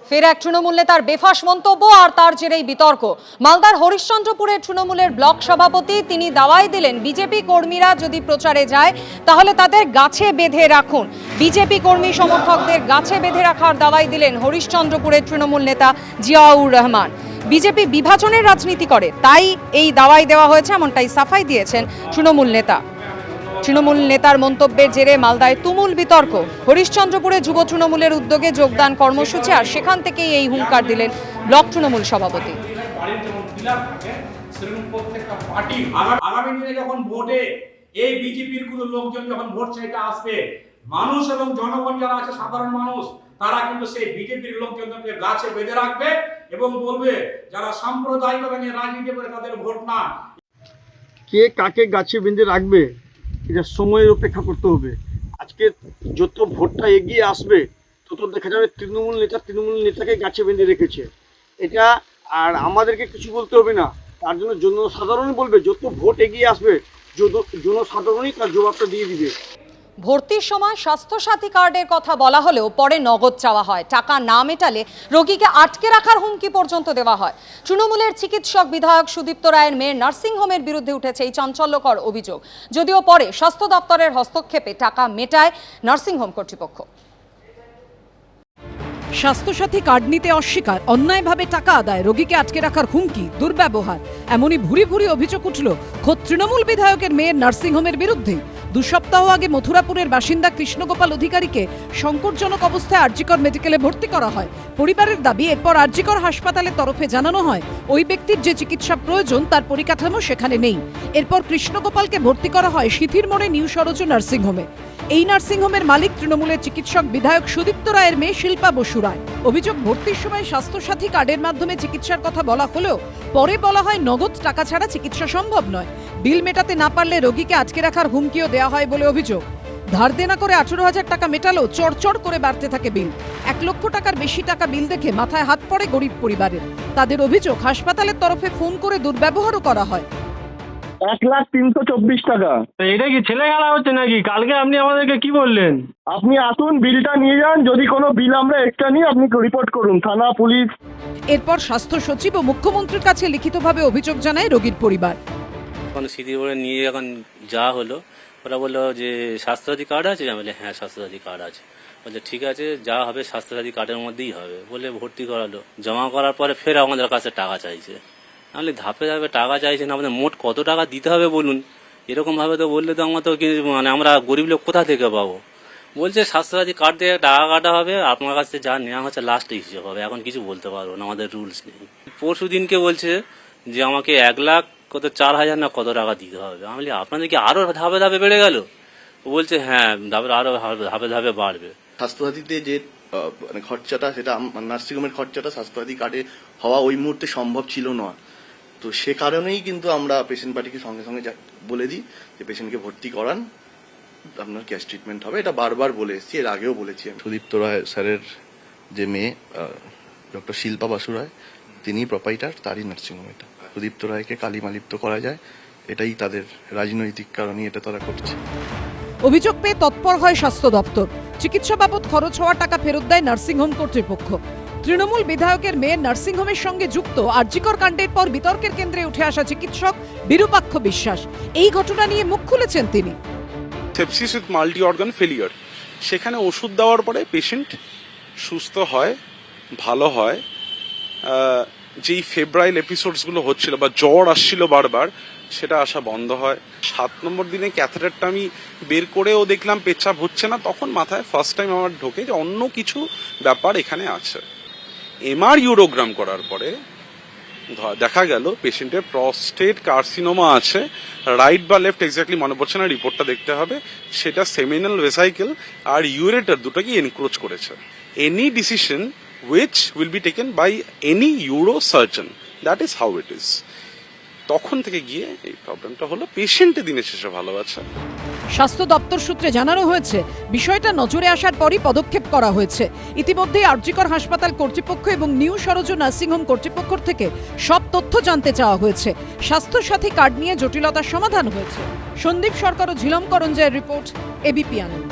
ফের এক তৃণমূল নেতার বেফাঁস মন্তব্য আর তার জেরেই বিতর্ক। মালদার হরিশ্চন্দ্রপুরের তৃণমূলের ব্লক সভাপতি তিনি দাওয়াই দিলেন, বিজেপি কর্মীরা যদি প্রচারে যায় তাহলে তাদের গাছে বেঁধে রাখুন। বিজেপি কর্মী সমর্থকদের গাছে বেঁধে রাখার দাওয়াই দিলেন হরিশ্চন্দ্রপুরের তৃণমূল নেতা জিয়াউর রহমান। বিজেপি বিভাজনের রাজনীতি করে, তাই এই দাওয়াই দেওয়া হয়েছে, এমনটাই সাফাই দিয়েছেন তৃণমূল নেতা। তৃণমূল নেতার মন্তব্যের জেরে মালদায় তুমুল বিতর্ক। হরিশ্চন্দ্রপুরে যুব তৃণমূলের উদ্যোগে যোগদান কর্মসূচি, আর সেখান থেকেই এই হুঙ্কার দিলেন ব্লক তৃণমূল সভাপতি। আগামী দিনে যখন ভোটে এই বিজেপির কোনো লোকজন যখন ভোট চাইতে আসবে, মানুষ এবং জনগণ যারা আছে, সাধারণ মানুষ, তারা কিন্তু সেই বিজেপির লোকজনকে গাছে বেঁধে রাখবে এবং বলবে যারা সাম্প্রদায়িকতা নিয়ে রাজনীতি করে তাদের ভোট না। কে কাকে গাছে বেঁধে রাখবে এটা সময়ের অপেক্ষা করতে হবে। আজকে যত ভোটটা এগিয়ে আসবে তত দেখা যাবে তৃণমূল নেতাকে গাছে বেঁধে রেখেছে। এটা আর আমাদেরকে কিছু বলতে হবে না, তার জন্য জনসাধারণ বলবে। যত ভোট এগিয়ে আসবে জনসাধারণই তার জবাবটা দিয়ে দিবে। ভর্তির সময় স্বাস্থ্যসাথী কার্ডের কথা বলা হলেও পরে নগদ চাওয়া হয়। টাকা না মেটালে রোগীকে আটকে রাখার হুমকি পর্যন্ত দেওয়া হয়। তৃণমূলের চিকিৎসক বিধায়ক সুদীপ্ত রায়ের মেয়ের নার্সিংহোমের বিরুদ্ধে উঠেছে এই চাঞ্চল্যকর অভিযোগ। যদিও পরে স্বাস্থ্য দপ্তরের হস্তক্ষেপে টাকা মেটায় নার্সিংহোম কর্তৃপক্ষ। স্বাস্থ্যসাথী কার্ড নিতে অস্বীকার, অন্যায়ভাবে টাকা আদায়, রোগীকে আটকে রাখার হুমকি, দুর্ব্যবহার, এমনই ভুরি ভুরি অভিযোগ উঠল খোদ তৃণমূল বিধায়কের মেয়ের নার্সিংহোমের বিরুদ্ধে। 2 সপ্তাহ আগে মথুরাপুরের বাসিন্দা কৃষ্ণগোপাল অধিকারীকে সংকটজনক অবস্থায় আরজিকর মেডিকেলে ভর্তি করা হয়। পরিবারের দাবি, এরপর আরজিকর হাসপাতালের তরফে জানানো হয় ওই ব্যক্তির যে চিকিৎসা প্রয়োজন তার পরিকাঠামো সেখানে নেই। এরপর কৃষ্ণগোপালকে ভর্তি করা হয় সিথির মোড়ে নিউ সরোজ নার্সিংহোমে। এই নার্সিংহোমের মালিক তৃণমূলের চিকিৎসক বিধায়ক সুদীপ্ত রায়ের মেয়ে শিল্পা বসু রায়। অভিযোগ, ভর্তির সময় স্বাস্থ্যসাথী কার্ডের মাধ্যমে চিকিৎসার কথা বলা হলেও পরে বলা হয় নগদ টাকা ছাড়া চিকিৎসা সম্ভব নয়। বিল মেটাতে না পারলে রোগীকে আটকে রাখার হুমকিও দেওয়া হয় বলে অভিযোগ। ধার দেনা করে 18,000 টাকা মেটালেও চড়চড় করে বাড়তে থাকে বিল। 1 লক্ষ টাকার বেশি টাকা বিল দেখে মাথায় হাত পড়ে গরিব পরিবারের। তাদের অভিযোগ, হাসপাতালের তরফে ফোন করে দুর্ব্যবহারও করা হয়। 1,324 টাকা। এটা কি ছেলে খেলা হচ্ছে নাকি? কালকে আপনি আমাদেরকে কি বললেন? আপনি আসুন, বিলটা নিয়ে যান। যদি কোনো বিল আমরা এক্সট্রা নিই আপনি রিপোর্ট করুন, থানা, পুলিশ। এরপর স্বাস্থ্য সচিব ও মুখ্যমন্ত্রীর কাছে লিখিতভাবে অভিযোগ জানায় রোগীর পরিবার। এখন সিটি করে নিয়ে যখন যাওয়া হলো, ওরা বললো যে স্বাস্থ্যসাথী কার্ড আছে। আমি বলি হ্যাঁ স্বাস্থ্যসাথী কার্ড আছে। বলছে ঠিক আছে, যা হবে স্বাস্থ্যসাথী কার্ডের মধ্যেই হবে। বলে ভর্তি করালো। জমা করার পরে ফের আমাদের কাছে টাকা চাইছে। আমি ধাপে ধাপে টাকা চাইছেন, আমাদের মোট কত টাকা দিতে হবে বলুন। এরকম ভাবে তো বললে তো আমরা তো মানে আমরা গরিব লোক কোথা থেকে পাবো। বলছে স্বাস্থ্যসাথী কার্ড দিয়ে টাকা কাটা হবে, আপনার কাছে যা নেওয়া হচ্ছে লাস্টে হিসেবে হবে, এখন কিছু বলতে পারবো না, আমাদের রুলস নেই। পরশু দিনকে বলছে যে আমাকে 1,00,000 কত 4,000 না কত টাকা দিতে হবে। আমি বলি আপনাদের কি আরো ধাপে ধাপে বেড়ে গেল? বলছে হ্যাঁ আরো ধাপে ধাপে বাড়বে। স্বাস্থ্যসাথীতে যে মানে খরচাটা, সেটা নার্সিংহোমের খরচাটা স্বাস্থ্যসাথী কার্ডে হওয়া ওই মুহূর্তে সম্ভব ছিল না। তো সে কারণেই কিন্তু আমরা পেশেন্ট পার্টিকে সঙ্গে সঙ্গে বলে দিই যে পেশেন্টকে ভর্তি করান, আপনার ক্যাশ ট্রিটমেন্ট হবে। এটা বারবার বলে এসেছি, এর আগেও বলেছি। সুদীপ্ত রায় স্যারের যে মেয়ে ডক্টর শিল্পা বসু রায়, তিনি প্রোপাইটার, তারই নার্সিংহোম এটা। সুদীপ্ত রায়কে কালিমালিপ্ত করা যায়, এটাই তাদের রাজনৈতিক কারণেই এটা তারা করছে। অভিযোগ পেয়ে তৎপর হয় স্বাস্থ্য দপ্তর। চিকিৎসা বাবদ খরচ হওয়া টাকা ফেরত দেয় নার্সিংহোম কর্তৃপক্ষ। তৃণমূল বিধায়কের মেয়ের নার্সিংহোমের সঙ্গে যুক্ত আরজিকর কাণ্ডের পর বিতর্কের কেন্দ্রে উঠে আসা চিকিৎসক বিরূপাক্ষ বিশ্বাস। এই ঘটনা নিয়ে মুখ খুলেছেন তিনি। Sepsis with multi organ failure, সেখানে ওষুধ দেওয়ার পরে পেশেন্ট সুস্থ হয়, ভালো হয়। যেই ফেব্রাইল এপিসোডসগুলো হচ্ছিল বা জ্বর আসছিল বারবার, সেটা আসা বন্ধ হয়। 7 নম্বর দিনে ক্যাথেটারটা আমি বের করেও দেখলাম পেচ্ছাপ হচ্ছে না। তখন মাথায় ফার্স্ট টাইম আমার ঢোকে যে অন্য কিছু ব্যাপার এখানে আছে। এমআর ইউরোগ্রাম করার পরে দেখা গেল পেশেন্টের প্রস্টেট কার্সিনোমা আছে। রাইট বা লেফট এক্স্যাক্টলি মনে পড়ছে না, রিপোর্টটা দেখতে হবে। সেটা সেমিনাল ভেসাইকেল আর ইউরেটার দুটোকে এনক্রোচ করেছে। Any decision which will be taken by any neurosurgeon. That is how it is. তখন থেকে গিয়ে এই প্রবলেমটা হলো। পেশেন্টের দিনের শেষে ভালো আছে। স্বাস্থ্য দপ্তর সূত্রে জানানো হয়েছে, বিষয়টা নজরে আসার পরই পদক্ষেপ করা হয়েছে। ইতিমধ্যে আরজিকর হাসপাতাল কর্তৃপক্ষ এবং নিউ সরোজ নার্সিংহোম কর্তৃপক্ষ থেকে সব তথ্য জানতে চাওয়া হয়েছে। স্বাস্থ্যসাথী কার্ড নিয়ে জটিলতার সমাধান হয়েছে। সন্দীপ সরকার ও ঝিলম করঞ্জয়ের রিপোর্ট, এবিপি আনন্দ।